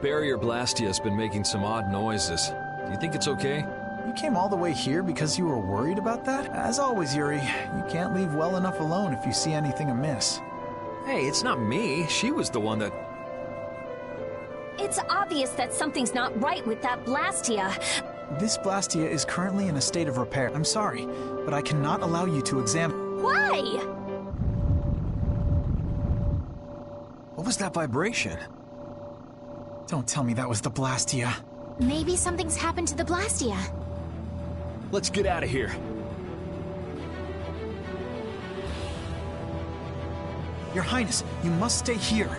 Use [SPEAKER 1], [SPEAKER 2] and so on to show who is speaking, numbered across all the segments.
[SPEAKER 1] barrier Blastia's been making some odd noises. Do you think it's okay?
[SPEAKER 2] You came all the way here because you were worried about that? As always, Yuri, you can't leave well enough alone if you see anything amiss.
[SPEAKER 1] Hey, it's not me. She was the one that...
[SPEAKER 3] It's obvious that something's not right with that Blastia.
[SPEAKER 2] This Blastia is currently in a state of repair. I'm sorry, but I cannot allow you to examine...
[SPEAKER 3] Why?
[SPEAKER 1] What was that vibration?
[SPEAKER 2] Don't tell me that was the Blastia.
[SPEAKER 4] Maybe something's happened to the Blastia.
[SPEAKER 1] Let's get out of here.
[SPEAKER 2] Your Highness, you must stay here.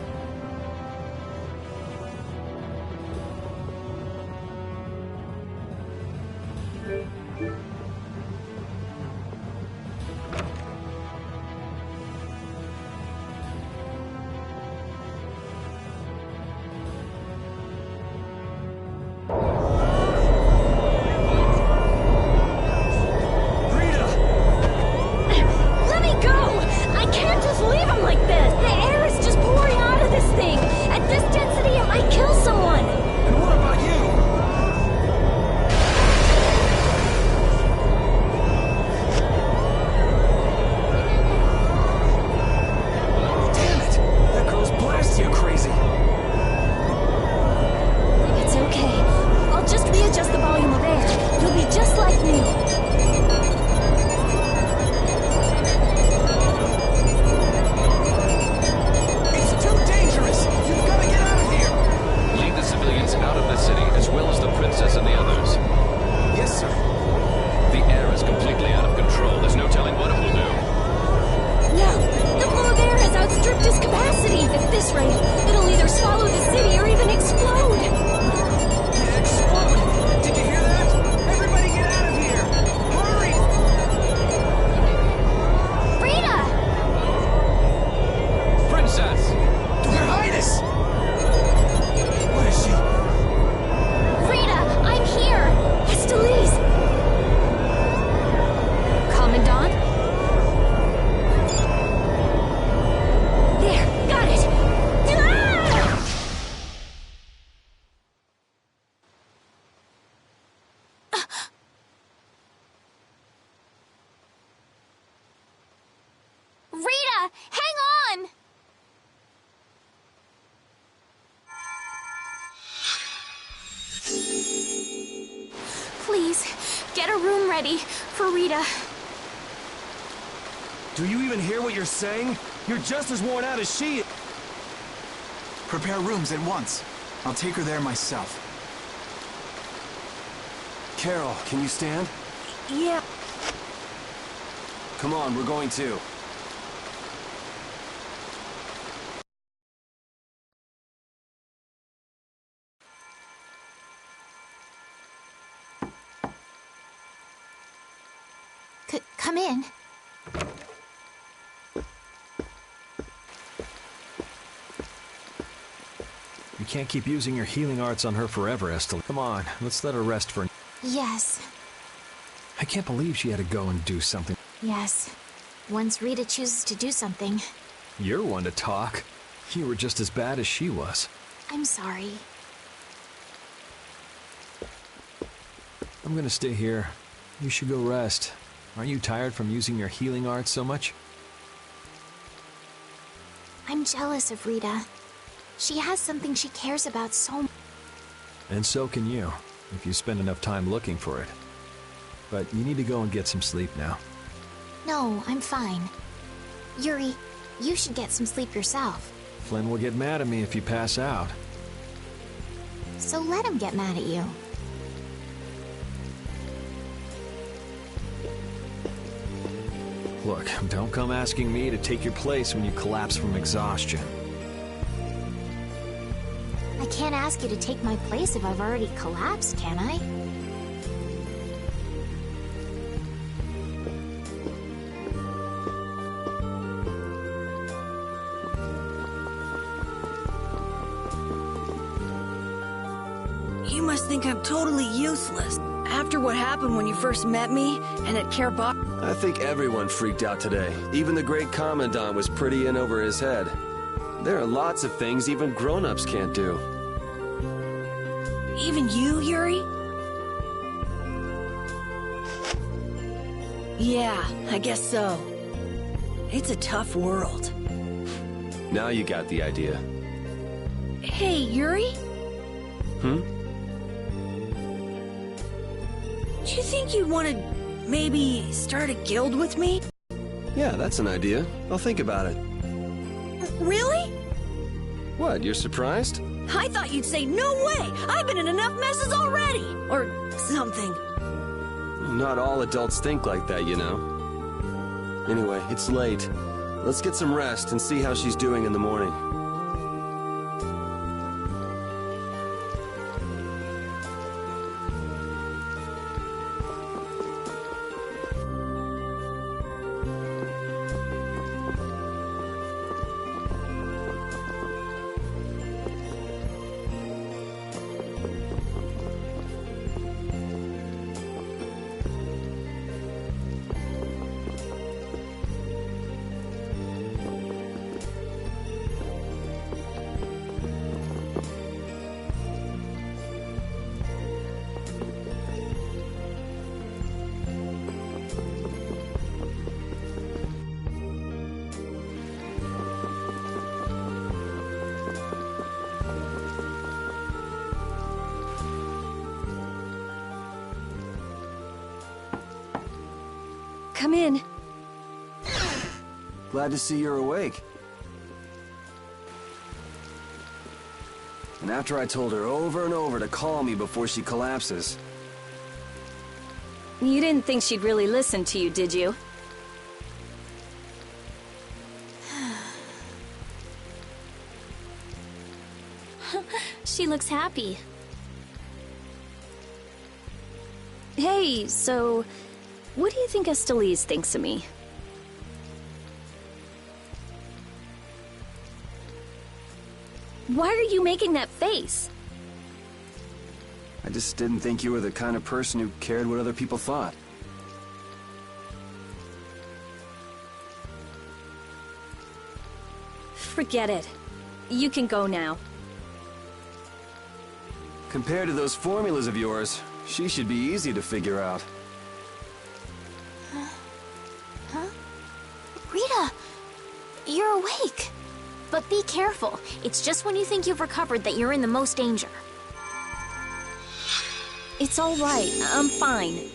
[SPEAKER 4] Please, get a room ready for Rita.
[SPEAKER 5] Do you even hear what you're saying? You're just as worn out as she is.
[SPEAKER 2] Prepare rooms at once. I'll take her there myself.
[SPEAKER 5] Carol, can you stand?
[SPEAKER 4] Yeah.
[SPEAKER 5] Come on, we're going too.
[SPEAKER 4] Come in.
[SPEAKER 1] You can't keep using your healing arts on her forever, Estel. Come on, let's let her rest for...
[SPEAKER 4] Yes.
[SPEAKER 1] I can't believe she had to go and do something.
[SPEAKER 4] Yes. Once Rita chooses to do something...
[SPEAKER 1] You're one to talk. You were just as bad as she was.
[SPEAKER 4] I'm sorry.
[SPEAKER 1] I'm gonna stay here. You should go rest. Aren't you tired from using your healing arts so much?
[SPEAKER 4] I'm jealous of Rita. She has something she cares about so much.
[SPEAKER 1] And so can you, if you spend enough time looking for it. But you need to go and get some sleep now.
[SPEAKER 4] No, I'm fine. Yuri, you should get some sleep yourself.
[SPEAKER 1] Flynn will get mad at me if you pass out.
[SPEAKER 4] So let him get mad at you.
[SPEAKER 1] Look, don't come asking me to take your place when you collapse from exhaustion.
[SPEAKER 4] I can't ask you to take my place if I've already collapsed, can I?
[SPEAKER 6] You must think I'm totally useless. After what happened when you first met me, and at Kerbach...
[SPEAKER 5] I think everyone freaked out today. Even the great Commandant was pretty in over his head. There are lots of things even grown-ups can't do.
[SPEAKER 6] Even you, Yuri? Yeah, I guess so. It's a tough world.
[SPEAKER 5] Now you got the idea.
[SPEAKER 6] Hey, Yuri?
[SPEAKER 5] Hmm?
[SPEAKER 6] Do you think you'd want to maybe start a guild with me?
[SPEAKER 5] Yeah, that's an idea. I'll think about it.
[SPEAKER 6] Really?
[SPEAKER 5] What, you're surprised?
[SPEAKER 6] I thought you'd say, no way! I've been in enough messes already! Or something.
[SPEAKER 5] Not all adults think like that, you know. Anyway, it's late. Let's get some rest and see how she's doing in the morning.
[SPEAKER 6] Come in.
[SPEAKER 5] Glad to see you're awake. And after I told her over and over to call me before she collapses.
[SPEAKER 3] You didn't think she'd really listen to you, did you? She looks happy. Hey, so... what do you think Estellise thinks of me? Why are you making that face?
[SPEAKER 5] I just didn't think you were the kind of person who cared what other people thought.
[SPEAKER 3] Forget it. You can go now.
[SPEAKER 5] Compared to those formulas of yours, she should be easy to figure out.
[SPEAKER 4] Huh? Rita! You're awake! But be careful. It's just when you think you've recovered that you're in the most danger.
[SPEAKER 3] It's all right. I'm fine.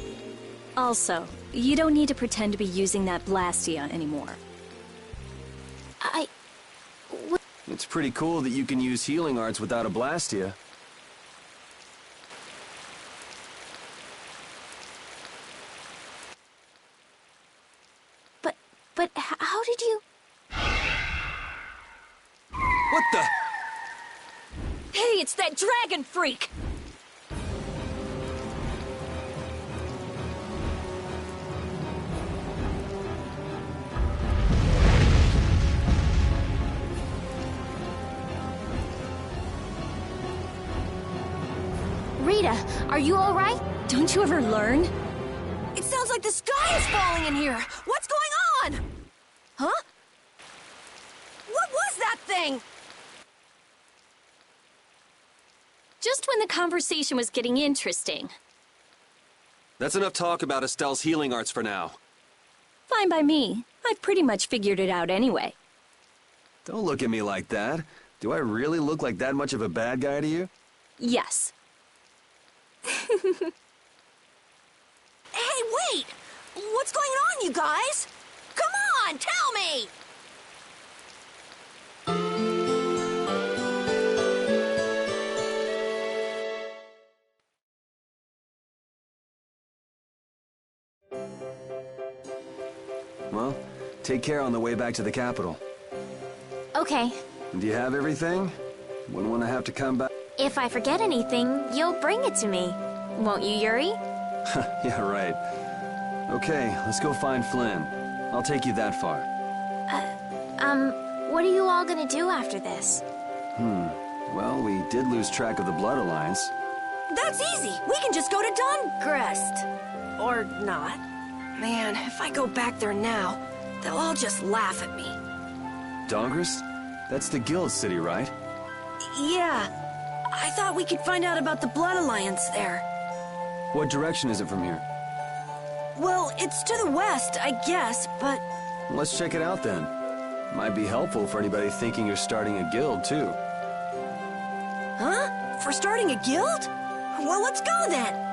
[SPEAKER 3] Also, you don't need to pretend to be using that Blastia anymore.
[SPEAKER 5] It's pretty cool that you can use healing arts without a Blastia.
[SPEAKER 4] But how did you...
[SPEAKER 5] What the?
[SPEAKER 3] Hey, it's that dragon freak!
[SPEAKER 4] Rita, are you alright?
[SPEAKER 3] Don't you ever learn?
[SPEAKER 6] It sounds like the sky is falling in here! What's going on? Huh? What was that thing?
[SPEAKER 3] Just when the conversation was getting interesting.
[SPEAKER 5] That's enough talk about Estelle's healing arts for now.
[SPEAKER 3] Fine by me. I've pretty much figured it out anyway.
[SPEAKER 5] Don't look at me like that. Do I really look like that much of a bad guy to you?
[SPEAKER 3] Yes.
[SPEAKER 6] Hey, wait! What's going on, you guys? Come on, tell me!
[SPEAKER 5] Well, take care on the way back to the capital.
[SPEAKER 4] Okay.
[SPEAKER 5] Do you have everything? Wouldn't want to have to come back.
[SPEAKER 4] If I forget anything, you'll bring it to me. Won't you, Yuri?
[SPEAKER 5] Yeah, right. Okay, let's go find Flynn. I'll take you that far.
[SPEAKER 4] What are you all gonna do after this?
[SPEAKER 5] Well, we did lose track of the Blood Alliance.
[SPEAKER 6] That's easy! We can just go to Dahngrest. Or not. Man, if I go back there now, they'll all just laugh at me.
[SPEAKER 5] Dahngrest? That's the guild city, right?
[SPEAKER 6] Yeah. I thought we could find out about the Blood Alliance there.
[SPEAKER 5] What direction is it from here?
[SPEAKER 6] Well, it's to the west, I guess, but...
[SPEAKER 5] Let's check it out then. Might be helpful for anybody thinking you're starting a guild, too.
[SPEAKER 6] Huh? For starting a guild? Well, let's go then.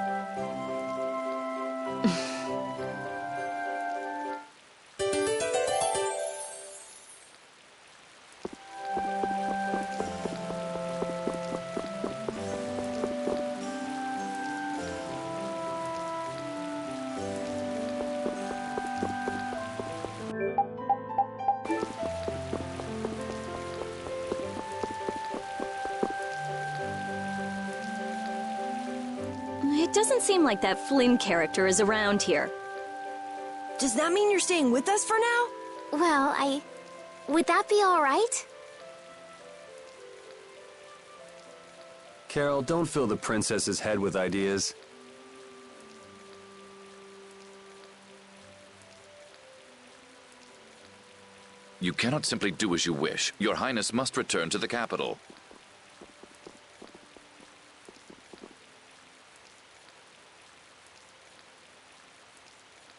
[SPEAKER 3] It doesn't seem like that Flynn character is around here.
[SPEAKER 6] Does that mean you're staying with us for now?
[SPEAKER 4] Well, would that be all right?
[SPEAKER 5] Carol, don't fill the princess's head with ideas.
[SPEAKER 7] You cannot simply do as you wish. Your Highness must return to the capital.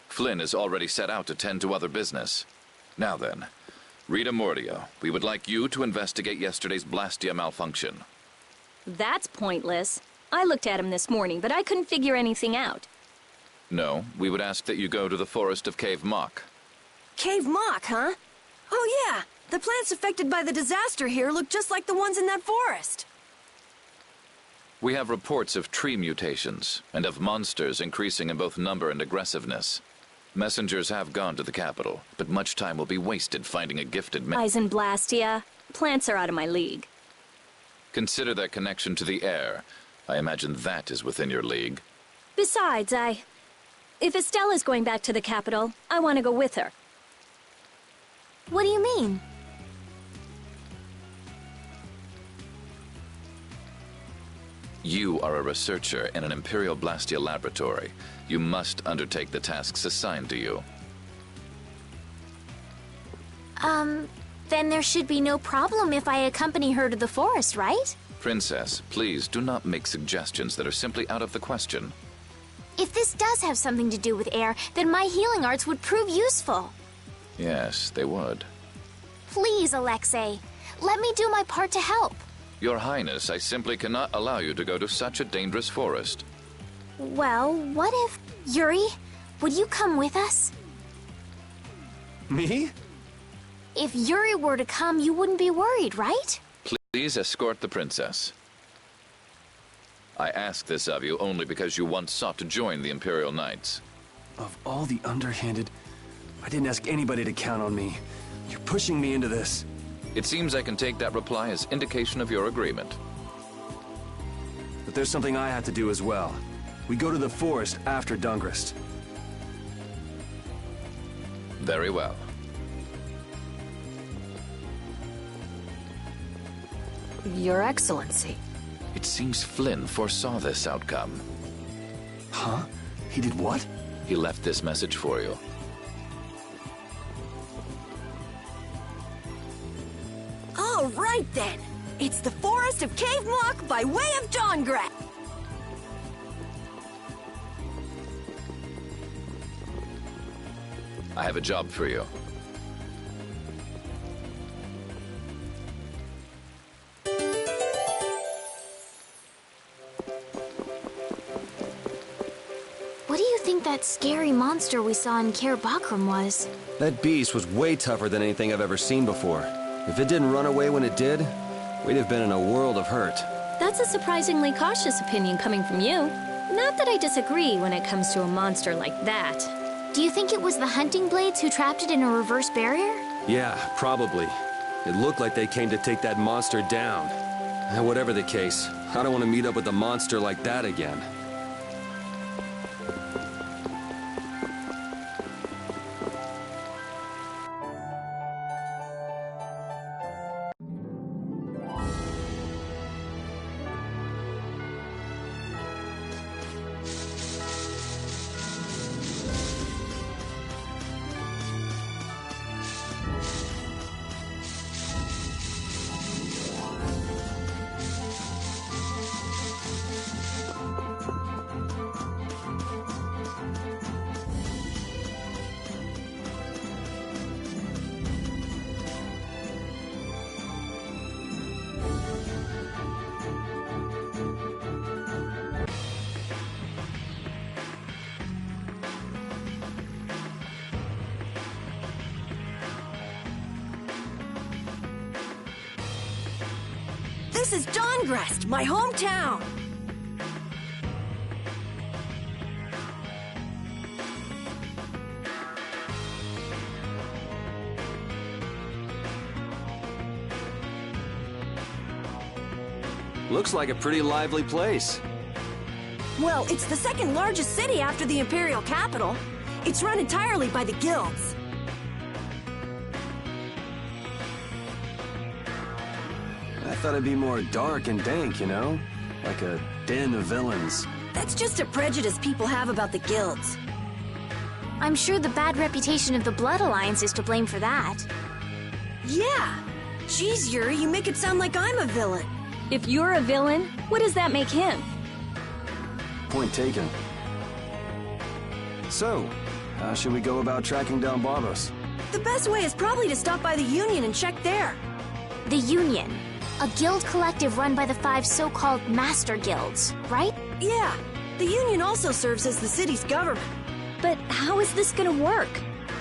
[SPEAKER 7] Flynn is already set out to tend to other business. Now then, Rita Mordio, we would like you to investigate yesterday's Blastia malfunction.
[SPEAKER 3] That's pointless. I looked at him this morning, but I couldn't figure anything out.
[SPEAKER 7] No, we would ask that you go to the forest of Cave Mock.
[SPEAKER 6] Cave Mock, huh? Oh yeah, the plants affected by the disaster here look just like the ones in that forest.
[SPEAKER 7] We have reports of tree mutations, and of monsters increasing in both number and aggressiveness. Messengers have gone to the capital, but much time will be wasted finding a gifted
[SPEAKER 3] Eisen Blastia. Plants are out of my league.
[SPEAKER 7] Consider their connection to the air. I imagine that is within your league.
[SPEAKER 3] Besides, if Estella's going back to the capital, I want to go with her.
[SPEAKER 4] What do you mean?
[SPEAKER 7] You are a researcher in an Imperial Blastia laboratory. You must undertake the tasks assigned to you.
[SPEAKER 4] Then there should be no problem if I accompany her to the forest, right?
[SPEAKER 7] Princess, please do not make suggestions that are simply out of the question.
[SPEAKER 4] If this does have something to do with air, then my healing arts would prove useful.
[SPEAKER 7] Yes, they would.
[SPEAKER 4] Please, Alexei, let me do my part to help.
[SPEAKER 7] Your Highness, I simply cannot allow you to go to such a dangerous forest.
[SPEAKER 4] Well, what if... Yuri, would you come with us?
[SPEAKER 5] Me?
[SPEAKER 4] If Yuri were to come, you wouldn't be worried, right?
[SPEAKER 7] Please escort the princess. I ask this of you only because you once sought to join the Imperial Knights.
[SPEAKER 5] Of all the underhanded... I didn't ask anybody to count on me. You're pushing me into this.
[SPEAKER 7] It seems I can take that reply as indication of your agreement.
[SPEAKER 5] But there's something I have to do as well. We go to the forest after Dungrist.
[SPEAKER 7] Very well.
[SPEAKER 6] Your Excellency.
[SPEAKER 7] It seems Flynn foresaw this outcome.
[SPEAKER 5] Huh? He did what?
[SPEAKER 7] He left this message for you.
[SPEAKER 6] All right then. It's the forest of Cave Mock by way of Dawngrest.
[SPEAKER 7] I have a job for you.
[SPEAKER 4] What do you think that scary monster we saw in Kaer Bakram was?
[SPEAKER 5] That beast was way tougher than anything I've ever seen before. If it didn't run away when it did, we'd have been in a world of hurt.
[SPEAKER 3] That's a surprisingly cautious opinion coming from you. Not that I disagree when it comes to a monster like that.
[SPEAKER 4] Do you think it was the hunting blades who trapped it in a reverse barrier?
[SPEAKER 5] Yeah, probably. It looked like they came to take that monster down. And whatever the case, I don't want to meet up with a monster like that again.
[SPEAKER 6] This is Dawngrest, my hometown.
[SPEAKER 5] Looks like a pretty lively place.
[SPEAKER 6] Well, it's the second largest city after the Imperial capital. It's run entirely by the guilds.
[SPEAKER 5] I thought it'd be more dark and dank, you know? Like a den of villains.
[SPEAKER 6] That's just a prejudice people have about the guilds.
[SPEAKER 4] I'm sure the bad reputation of the Blood Alliance is to blame for that.
[SPEAKER 6] Yeah. Jeez, Yuri, you make it sound like I'm a villain.
[SPEAKER 3] If you're a villain, what does that make him?
[SPEAKER 5] Point taken. So, how should we go about tracking down Barbos?
[SPEAKER 6] The best way is probably to stop by the Union and check there.
[SPEAKER 4] The Union, a guild collective run by the 5 so-called Master Guilds, right?
[SPEAKER 6] Yeah. The Union also serves as the city's government.
[SPEAKER 3] But how is this gonna work?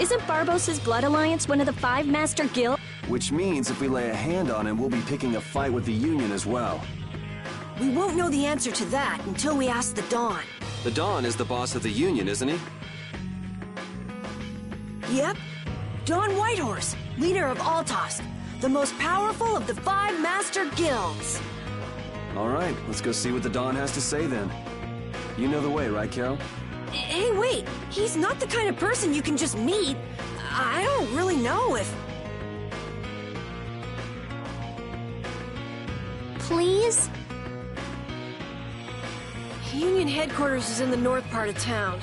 [SPEAKER 3] Isn't Barbos' Blood Alliance one of the 5 Master Guilds?
[SPEAKER 5] Which means if we lay a hand on him, we'll be picking a fight with the Union as well.
[SPEAKER 6] We won't know the answer to that until we ask the Dawn.
[SPEAKER 5] The Dawn is the boss of the Union, isn't he?
[SPEAKER 6] Yep. Dawn Whitehorse, leader of Altosk, the most powerful of the 5 Master Guilds.
[SPEAKER 5] All right, let's go see what the Dawn has to say then. You know the way, right, Carol?
[SPEAKER 6] Hey, wait. He's not the kind of person you can just meet. I don't really know if...
[SPEAKER 4] Please?
[SPEAKER 6] Union headquarters is in the north part of town.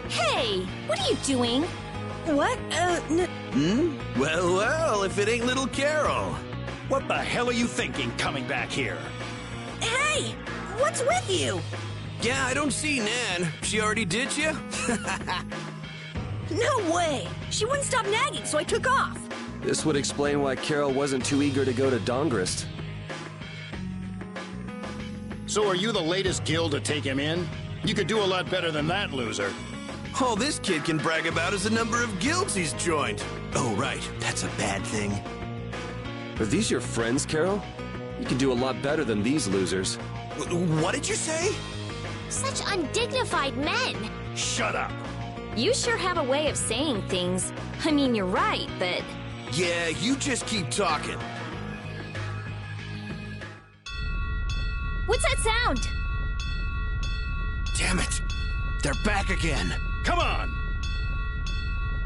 [SPEAKER 3] Hey, what are you doing?
[SPEAKER 6] What?
[SPEAKER 8] Well, well, if it ain't little Carol. What the hell are you thinking coming back here?
[SPEAKER 6] Hey! What's with you?
[SPEAKER 8] Yeah, I don't see Nan. She already ditched you?
[SPEAKER 6] No way! She wouldn't stop nagging, so I took off.
[SPEAKER 5] This would explain why Carol wasn't too eager to go to Dawngrest.
[SPEAKER 9] So are you the latest guild to take him in? You could do a lot better than that, loser.
[SPEAKER 8] All this kid can brag about is the number of guilds he's joined. Oh, right. That's a bad thing.
[SPEAKER 5] Are these your friends, Carol? You can do a lot better than these losers.
[SPEAKER 8] What did you say?
[SPEAKER 4] Such undignified men!
[SPEAKER 9] Shut up!
[SPEAKER 3] You sure have a way of saying things. I mean, you're right, but...
[SPEAKER 8] Yeah, you just keep talking.
[SPEAKER 3] What's that sound?
[SPEAKER 8] Damn it. They're back again.
[SPEAKER 9] Come on!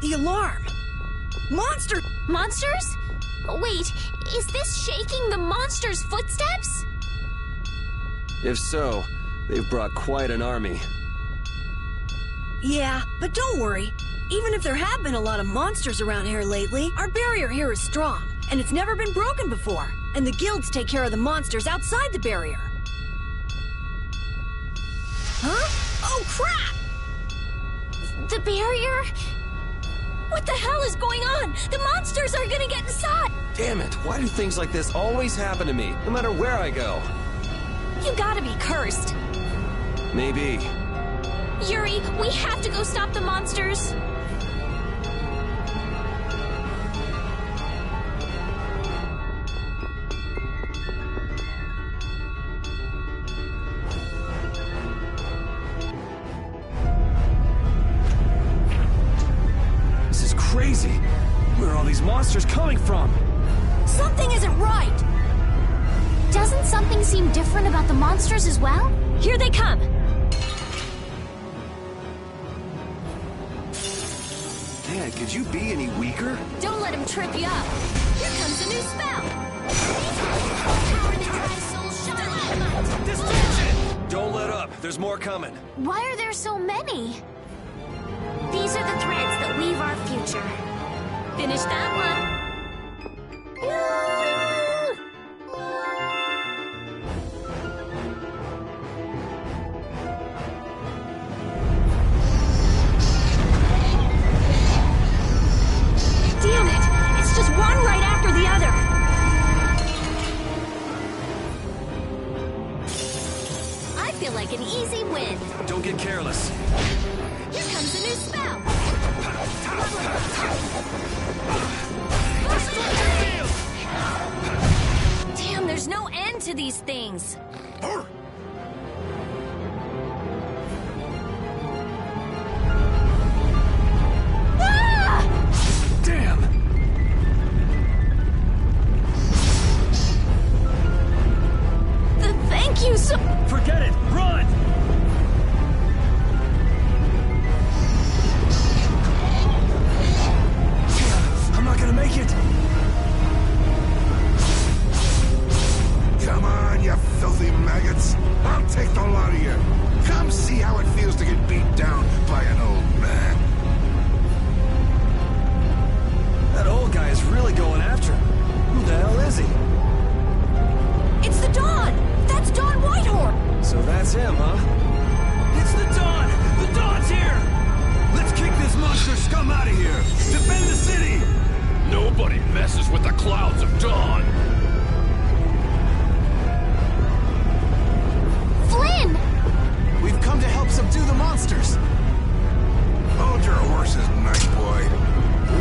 [SPEAKER 6] The alarm! Monster!
[SPEAKER 4] Monsters? Wait, is this shaking the monster's footsteps?
[SPEAKER 5] If so, they've brought quite an army.
[SPEAKER 6] Yeah, but don't worry. Even if there have been a lot of monsters around here lately, our barrier here is strong, and it's never been broken before. And the guilds take care of the monsters outside the barrier. Huh? Oh, crap!
[SPEAKER 4] The barrier?
[SPEAKER 3] What the hell is going on? The monsters are gonna get inside!
[SPEAKER 5] Damn it, why do things like this always happen to me, no matter where I go?
[SPEAKER 3] You gotta be cursed.
[SPEAKER 5] Maybe.
[SPEAKER 3] Yuri, we have to go stop the monsters.
[SPEAKER 1] This is crazy. Where are all these monsters coming from?
[SPEAKER 6] Something isn't right!
[SPEAKER 4] Doesn't something seem different about the monsters as well?
[SPEAKER 3] Here they come.
[SPEAKER 5] Dad, could you be any weaker?
[SPEAKER 3] Don't let him trip you up. Here comes a new spell.
[SPEAKER 5] Don't let up, there's more coming.
[SPEAKER 4] Why are there so many? These are the threads that weave our future.
[SPEAKER 3] Finish that one. these things.
[SPEAKER 1] Damn!
[SPEAKER 6] Thank you so...
[SPEAKER 8] Forget it! Run!
[SPEAKER 1] I'm not gonna make it!
[SPEAKER 10] Come on, you filthy maggots. I'll take the lot of you. Come see how it feels to get beat down by an old man.
[SPEAKER 1] That old guy is really going after him. Who the hell is he?
[SPEAKER 6] It's the Dawn! That's Dawn Whitehorn!
[SPEAKER 1] So that's him, huh?
[SPEAKER 8] It's the Dawn! The Dawn's here! Let's kick this monster scum out of here! Defend the city!
[SPEAKER 9] Nobody messes with the clouds of dawn.
[SPEAKER 4] Flynn!
[SPEAKER 2] We've come to help subdue the monsters.
[SPEAKER 10] Hold your horses, night boy.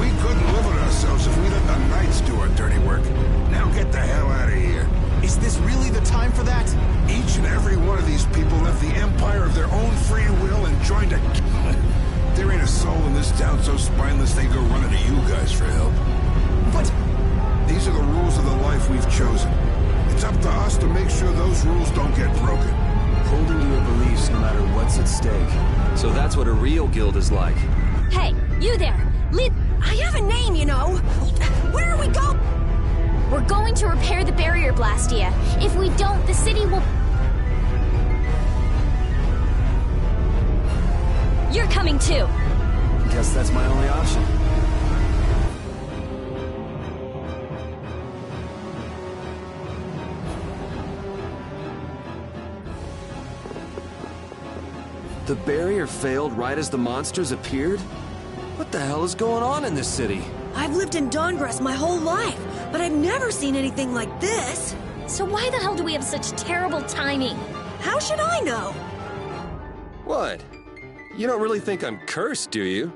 [SPEAKER 10] We couldn't live with ourselves if we let the knights do our dirty work. Now get the hell out of here.
[SPEAKER 2] Is this really the time for that?
[SPEAKER 10] Each and every one of these people left the empire of their own free will and joined a... There ain't a soul in this town so spineless they go running to you guys for help.
[SPEAKER 2] But...
[SPEAKER 10] These are the rules of the life we've chosen. It's up to us to make sure those rules don't get broken.
[SPEAKER 1] Holding to your beliefs no matter what's at stake.
[SPEAKER 5] So that's what a real guild is like.
[SPEAKER 3] Hey, you there! Lead.
[SPEAKER 6] I have a name, you know! Where are we going?
[SPEAKER 4] We're going to repair the barrier, Blastia. If we don't, the city will...
[SPEAKER 3] You're coming too!
[SPEAKER 1] Guess that's my only option.
[SPEAKER 5] The barrier failed right as the monsters appeared? What the hell is going on in this city?
[SPEAKER 6] I've lived in Dawngrass my whole life, but I've never seen anything like this.
[SPEAKER 3] So why the hell do we have such terrible timing?
[SPEAKER 6] How should I know?
[SPEAKER 5] What? You don't really think I'm cursed, do you?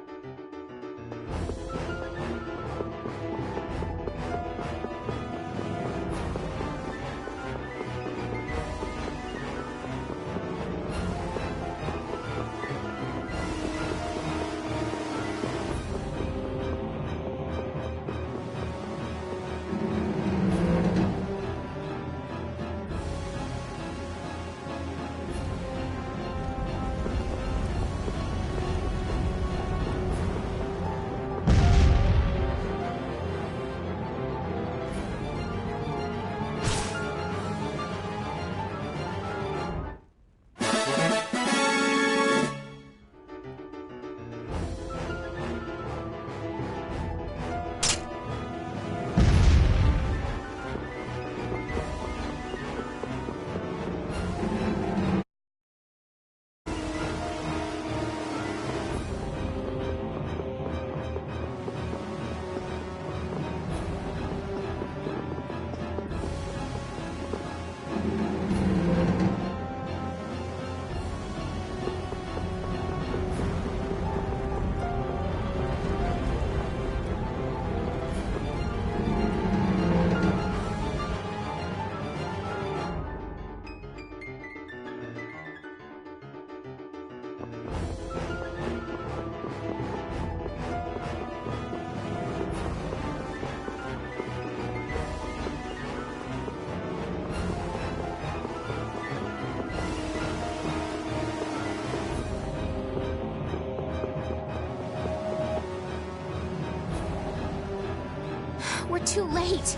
[SPEAKER 4] We're too late.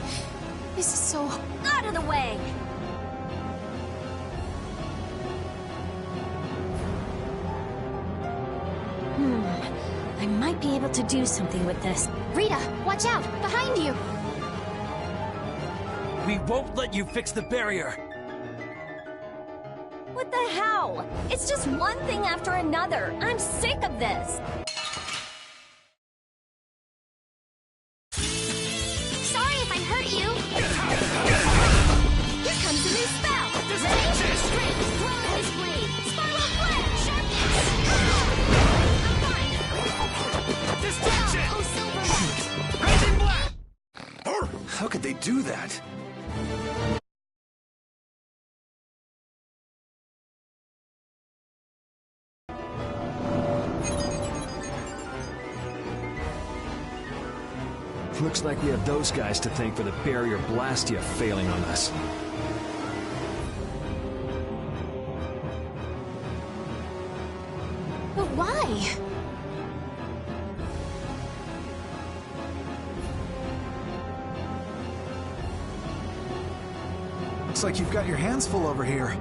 [SPEAKER 4] This is so...
[SPEAKER 3] Out of the way! I might be able to do something with this.
[SPEAKER 4] Rita, watch out! Behind you!
[SPEAKER 8] We won't let you fix the barrier!
[SPEAKER 3] What the hell? It's just one thing after another. I'm sick of this.
[SPEAKER 4] Sorry if I hurt you!
[SPEAKER 3] Here comes a new spell. Ready? Strength, Glorious Blade, Spiral Flare, Sharpness. I'm fine.
[SPEAKER 8] Distraction!
[SPEAKER 3] Oh, Silver Light.
[SPEAKER 8] Rising Black!
[SPEAKER 1] How could they do that? Looks like we have those guys to thank for the barrier Blastia failing on us.
[SPEAKER 4] But why?
[SPEAKER 2] Looks like you've got your hands full over here.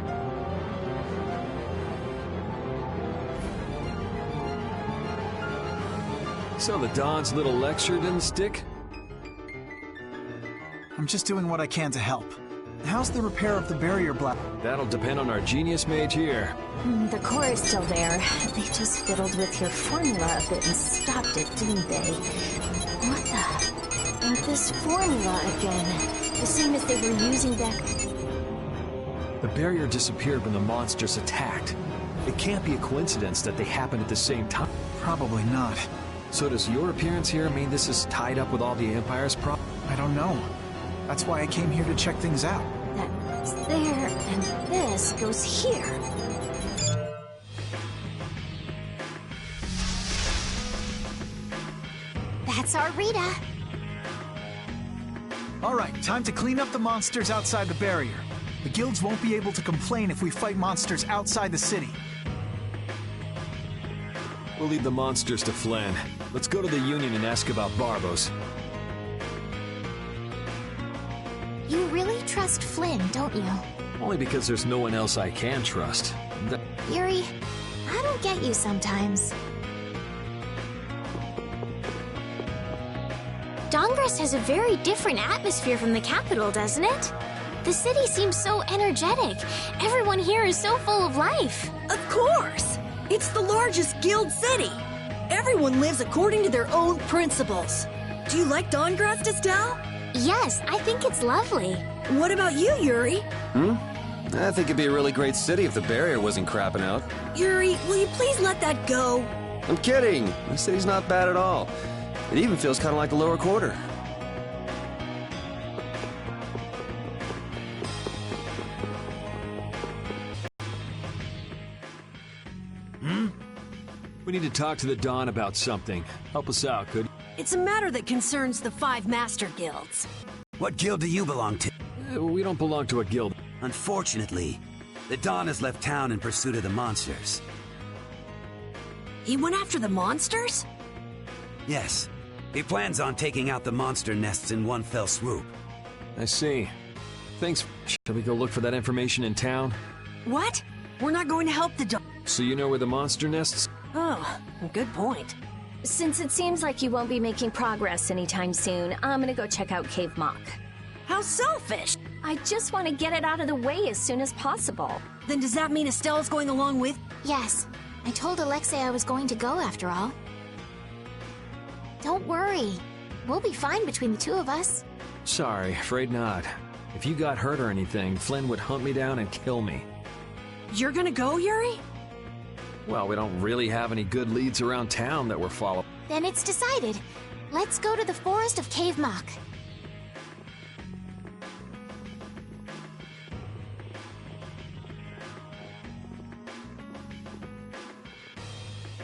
[SPEAKER 1] So the Don's little lecture didn't stick?
[SPEAKER 2] I'm just doing what I can to help. How's the repair of the barrier blast?
[SPEAKER 1] That'll depend on our genius mage here.
[SPEAKER 3] The core is still there. They just fiddled with your formula a bit and stopped it, didn't they? What the? And this formula again. The same as they were using back...
[SPEAKER 1] The barrier disappeared when the monsters attacked. It can't be a coincidence that they happened at the same time.
[SPEAKER 2] Probably not.
[SPEAKER 1] So does your appearance here mean this is tied up with all the Empire's problems?
[SPEAKER 2] I don't know. That's why I came here to check things out.
[SPEAKER 3] That's there, and this goes here.
[SPEAKER 4] That's our Rita.
[SPEAKER 2] All right, time to clean up the monsters outside the barrier. The guilds won't be able to complain if we fight monsters outside the city.
[SPEAKER 1] We'll leave the monsters to Flynn. Let's go to the Union and ask about Barbos.
[SPEAKER 4] You really trust Flynn, don't you?
[SPEAKER 1] Only because there's no one else I can trust.
[SPEAKER 4] Yuri, I don't get you sometimes. Dawngrest has a very different atmosphere from the capital, doesn't it? The city seems so energetic. Everyone here is so full of life.
[SPEAKER 6] Of course! It's the largest guild city. Everyone lives according to their own principles. Do you like Dawngrest, Estelle?
[SPEAKER 4] Yes, I think it's lovely.
[SPEAKER 6] What about you, Yuri?
[SPEAKER 5] I think it'd be a really great city if the barrier wasn't crapping out.
[SPEAKER 6] Yuri, will you please let that go?
[SPEAKER 5] I'm kidding. The city's not bad at all. It even feels kind of like the lower quarter.
[SPEAKER 1] We need to talk to the Dawn about something. Help us out, could you?
[SPEAKER 6] It's a matter that concerns the 5 master guilds.
[SPEAKER 11] What guild do you belong to?
[SPEAKER 1] We don't belong to a guild.
[SPEAKER 11] Unfortunately, the Dawn has left town in pursuit of the monsters.
[SPEAKER 6] He went after the monsters?
[SPEAKER 11] Yes. He plans on taking out the monster nests in one fell swoop.
[SPEAKER 1] I see. Thanks. Shall we go look for that information in town?
[SPEAKER 6] What? We're not going to help the Dawn.
[SPEAKER 1] So you know where the monster nests?
[SPEAKER 6] Oh, good point.
[SPEAKER 3] Since it seems like you won't be making progress anytime soon, I'm gonna go check out Cave Mock.
[SPEAKER 6] How selfish!
[SPEAKER 3] I just want to get it out of the way as soon as possible.
[SPEAKER 6] Then does that mean Estelle's going along with?
[SPEAKER 4] Yes. I told Alexei I was going to go after all. Don't worry. We'll be fine between the two of us.
[SPEAKER 1] Sorry, afraid not. If you got hurt or anything, Flynn would hunt me down and kill me.
[SPEAKER 6] You're gonna go, Yuri?
[SPEAKER 1] Well, we don't really have any good leads around town that we're following.
[SPEAKER 4] Then it's decided. Let's go to the forest of Cave Mock.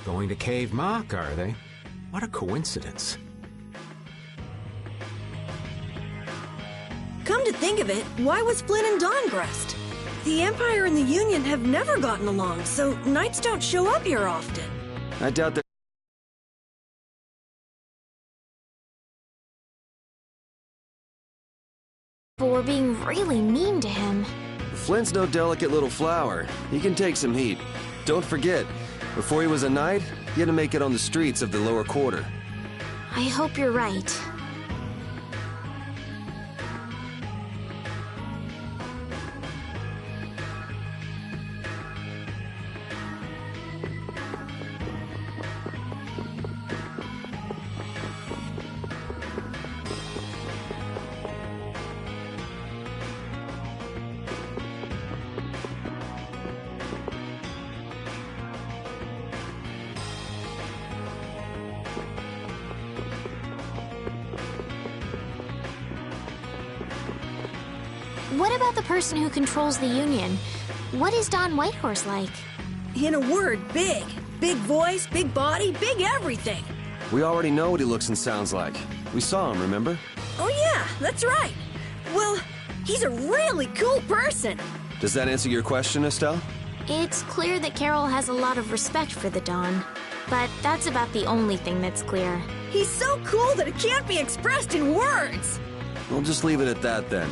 [SPEAKER 12] Going to Cave Mock, are they? What a coincidence.
[SPEAKER 6] Come to think of it, why was Flynn in Dawngrest? The Empire and the Union have never gotten along, so knights don't show up here often.
[SPEAKER 5] I doubt that.
[SPEAKER 4] But we're being really mean to him.
[SPEAKER 5] Flynn's no delicate little flower. He can take some heat. Don't forget, before he was a knight, he had to make it on the streets of the lower quarter.
[SPEAKER 4] I hope you're right. What about the person who controls the Union? What is Don Whitehorse like?
[SPEAKER 6] In a word, big. Big voice, big body, big everything.
[SPEAKER 5] We already know what he looks and sounds like. We saw him, remember?
[SPEAKER 6] Oh yeah, that's right. Well, he's a really cool person.
[SPEAKER 5] Does that answer your question, Estelle?
[SPEAKER 4] It's clear that Carol has a lot of respect for the Dawn, but that's about the only thing that's clear.
[SPEAKER 6] He's so cool that it can't be expressed in words.
[SPEAKER 5] We'll just leave it at that then.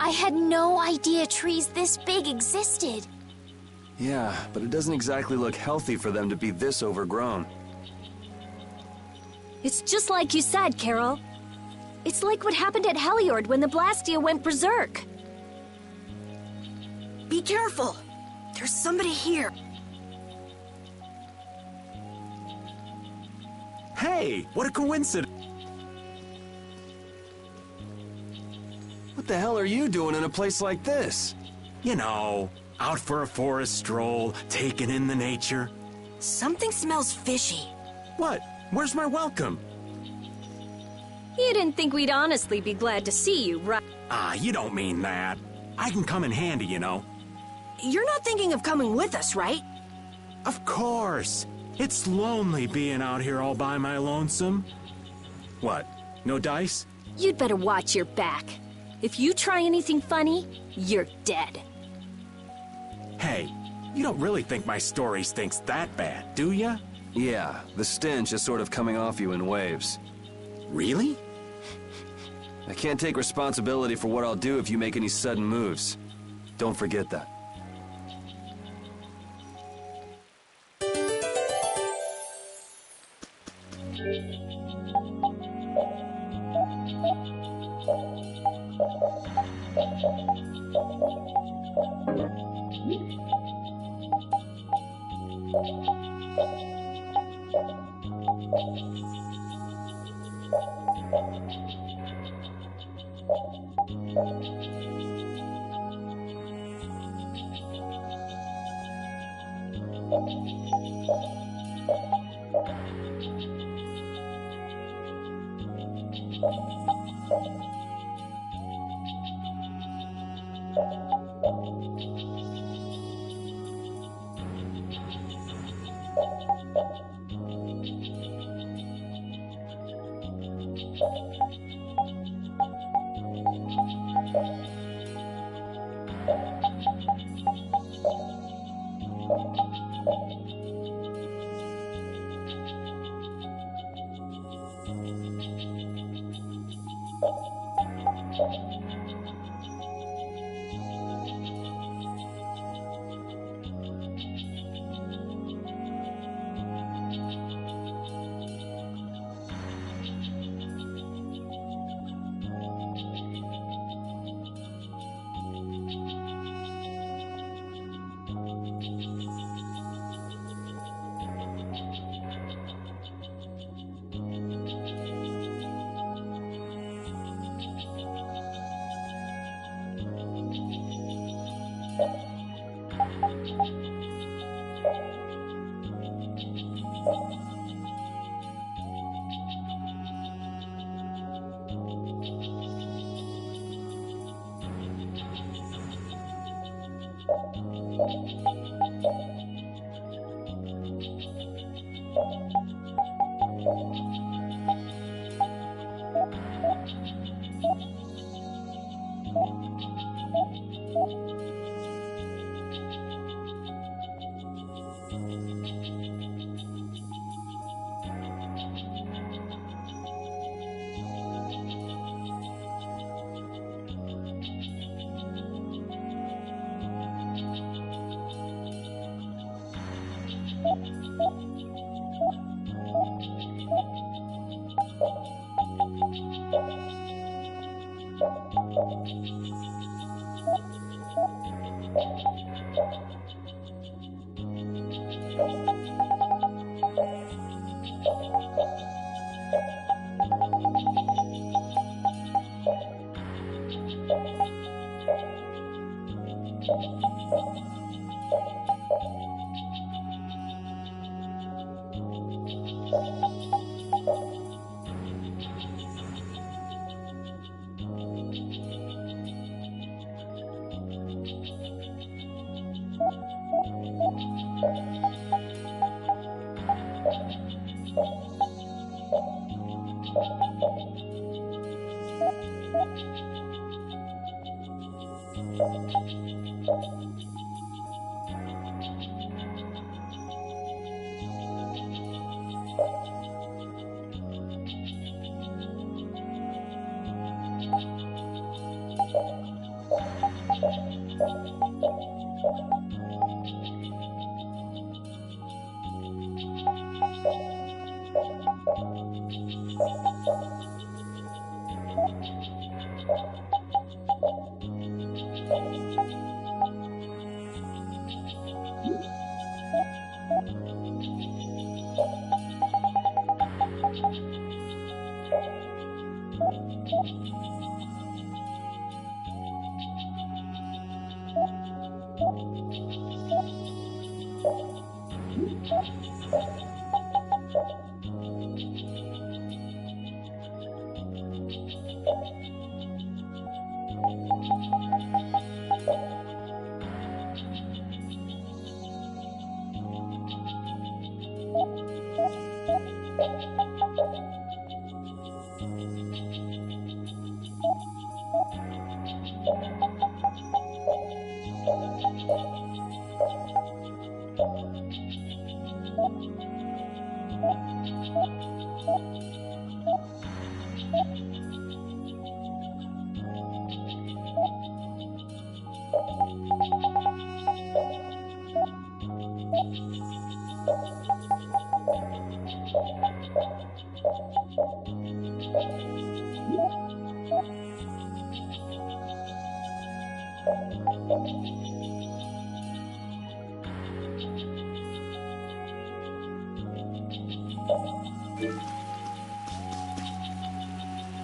[SPEAKER 4] I had no idea trees this big existed.
[SPEAKER 5] Yeah, but it doesn't exactly look healthy for them to be this overgrown.
[SPEAKER 13] It's just like you said, Carol. It's like what happened at Heliord when the Blastia went berserk.
[SPEAKER 6] Be careful. There's somebody here.
[SPEAKER 11] Hey, what a coincidence.
[SPEAKER 5] What the hell are you doing in a place like this?
[SPEAKER 11] You know, out for a forest stroll, taking in the nature.
[SPEAKER 6] Something smells fishy.
[SPEAKER 11] What? Where's my welcome?
[SPEAKER 13] You didn't think we'd honestly be glad to see you, right?
[SPEAKER 11] Ah, you don't mean that. I can come in handy, you know.
[SPEAKER 6] You're not thinking of coming with us, right?
[SPEAKER 11] Of course. It's lonely being out here all by my lonesome. What? No dice?
[SPEAKER 13] You'd better watch your back. If you try anything funny, you're dead.
[SPEAKER 11] Hey, you don't really think my story stinks that bad, do ya?
[SPEAKER 5] Yeah, the stench is sort of coming off you in waves.
[SPEAKER 11] Really?
[SPEAKER 5] I can't take responsibility for what I'll do if you make any sudden moves. Don't forget that.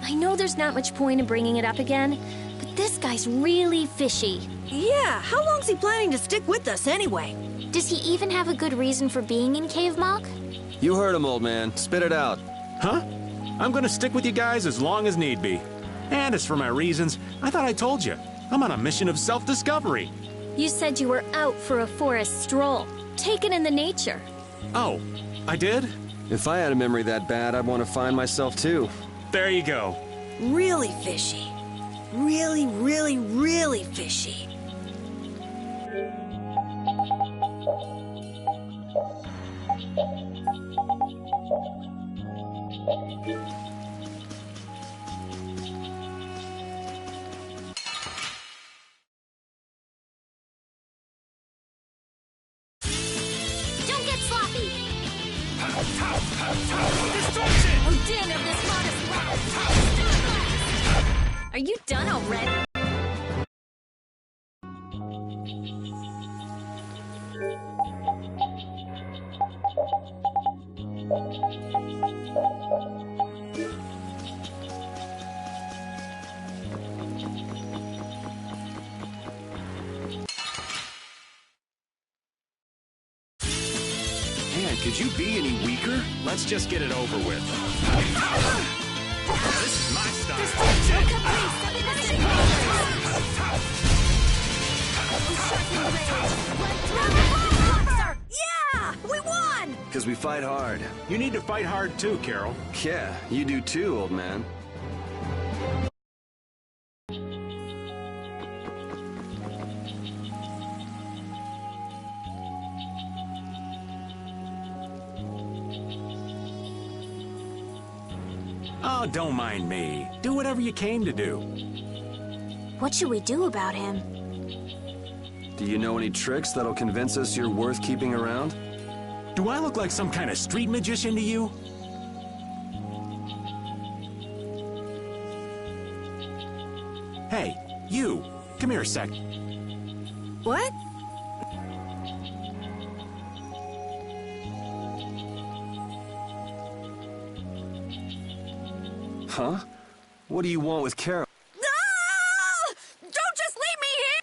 [SPEAKER 13] I know there's not much point in bringing it up again, but this guy's really fishy.
[SPEAKER 6] Yeah, how long's he planning to stick with us anyway?
[SPEAKER 4] Does he even have a good reason for being in Cave Mok?
[SPEAKER 5] You heard him, old man. Spit it out.
[SPEAKER 11] Huh? I'm gonna stick with you guys as long as need be. And as for my reasons, I thought I told you. I'm on a mission of self-discovery.
[SPEAKER 13] You said you were out for a forest stroll, taken in the nature.
[SPEAKER 11] Oh, I did?
[SPEAKER 5] If I had a memory that bad, I'd want to find myself too.
[SPEAKER 11] There you go.
[SPEAKER 6] Really fishy. Really, really, really fishy.
[SPEAKER 4] Don't get sloppy!
[SPEAKER 13] Destruction! Oh, damn it, this modest one! Are you done already?
[SPEAKER 8] Man, could you be any weaker? Let's just get it over with. This is my style.
[SPEAKER 6] Yeah! We won!
[SPEAKER 5] Because we fight hard.
[SPEAKER 11] You need to fight hard too, Carol.
[SPEAKER 5] Yeah, you do too, old man.
[SPEAKER 11] Oh, don't mind me. Do whatever you came to do.
[SPEAKER 4] What should we do about him?
[SPEAKER 5] Do you know any tricks that'll convince us you're worth keeping around?
[SPEAKER 11] Do I look like some kind of street magician to you? Hey, you! Come here a sec.
[SPEAKER 6] What?
[SPEAKER 5] Huh? What do you want with Carol?
[SPEAKER 6] Ah! Don't just leave me here!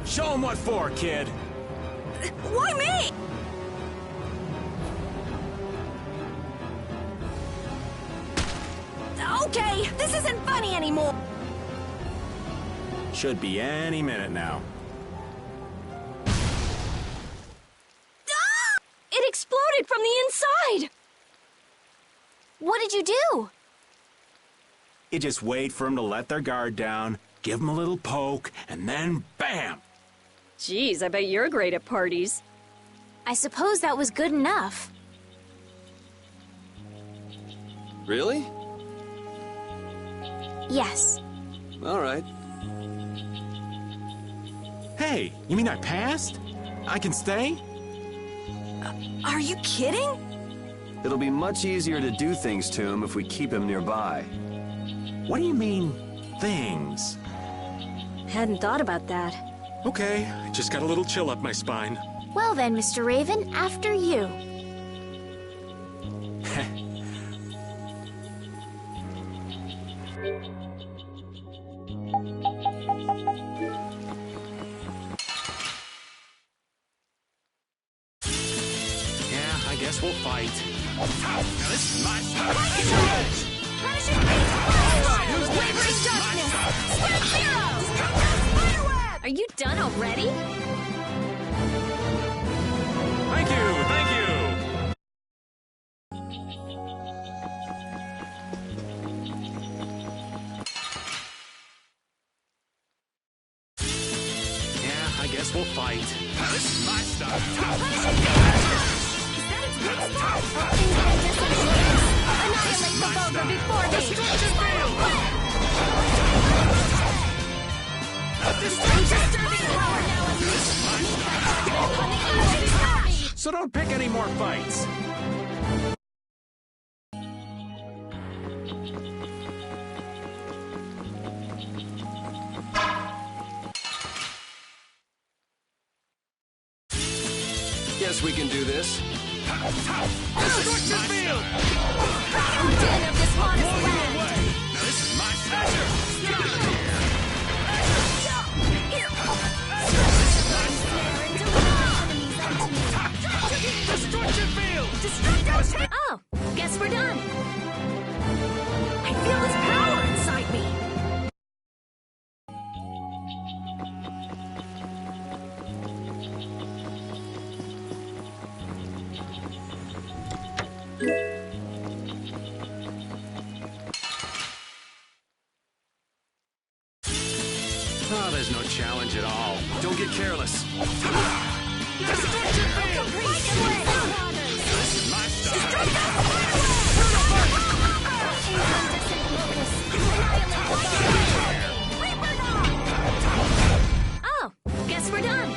[SPEAKER 11] Show him what for, kid!
[SPEAKER 6] Why me? Okay, this isn't funny anymore.
[SPEAKER 11] Should be any minute now.
[SPEAKER 6] Ah!
[SPEAKER 13] It exploded from the inside!
[SPEAKER 4] What did you do?
[SPEAKER 11] You just wait for them to let their guard down, give them a little poke, and then BAM!
[SPEAKER 13] Geez, I bet you're great at parties.
[SPEAKER 4] I suppose that was good enough.
[SPEAKER 5] Really?
[SPEAKER 4] Yes.
[SPEAKER 5] All right.
[SPEAKER 11] Hey, you mean I passed? I can stay?
[SPEAKER 6] Are you kidding?
[SPEAKER 5] It'll be much easier to do things to him if we keep him nearby.
[SPEAKER 11] What do you mean, things?
[SPEAKER 13] Hadn't thought about that.
[SPEAKER 11] Okay, I just got a little chill up my spine.
[SPEAKER 4] Well then, Mr. Raven, after you.
[SPEAKER 11] Yeah, I guess we'll fight.
[SPEAKER 8] Now this is my style.
[SPEAKER 6] Punishing beast blast! Wavering darkness! Spread heroes! Spiderweb!
[SPEAKER 13] Are you done already?
[SPEAKER 11] Thank you, thank you! Yeah, I guess we'll fight.
[SPEAKER 8] Now this is my style.
[SPEAKER 6] Punishing beast! Is that its weak spot? Annihilate the Vulgar before me! Disturbing power now unleashed!
[SPEAKER 11] So don't pick any more fights.
[SPEAKER 5] Guess we can do this.
[SPEAKER 8] Destruction field!
[SPEAKER 6] Den of dishonest land!
[SPEAKER 8] Now this is my style. Destruction field!
[SPEAKER 13] Oh, guess we're done.
[SPEAKER 6] I feel his power inside me!
[SPEAKER 11] Oh, there's no challenge at all.
[SPEAKER 5] Don't get careless.
[SPEAKER 8] Destruction field! This is my style.
[SPEAKER 13] Oh, guess we're done.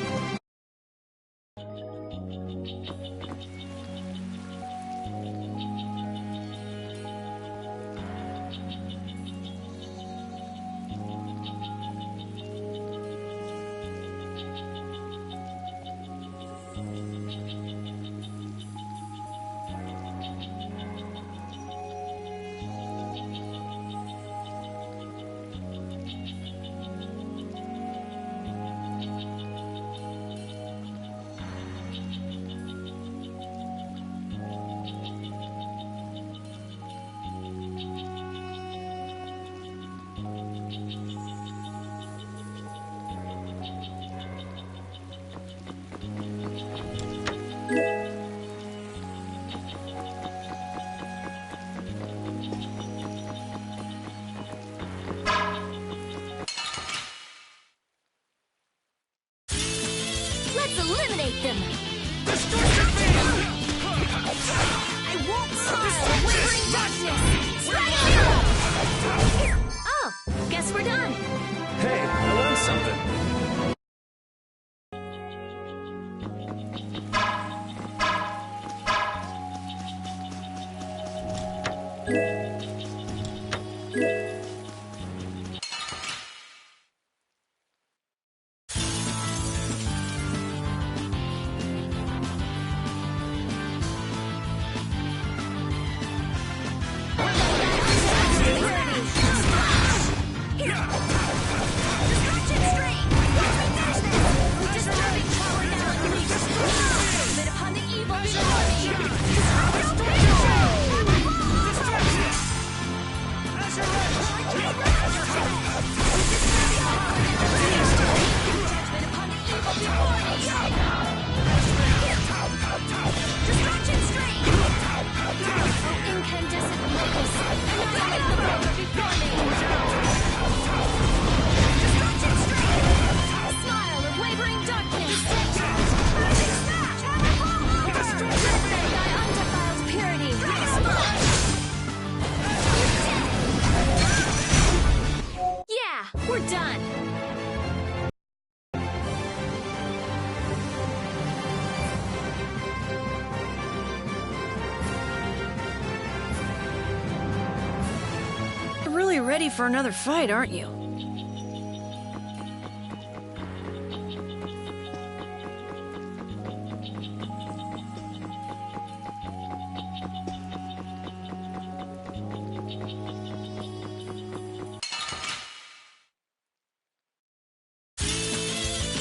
[SPEAKER 6] Ready for another fight, aren't you?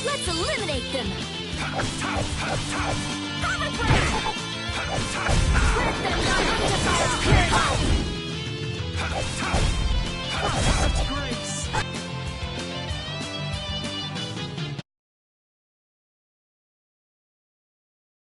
[SPEAKER 13] Let's eliminate them! Cover Let them not undefile Pyramid!
[SPEAKER 8] That's great!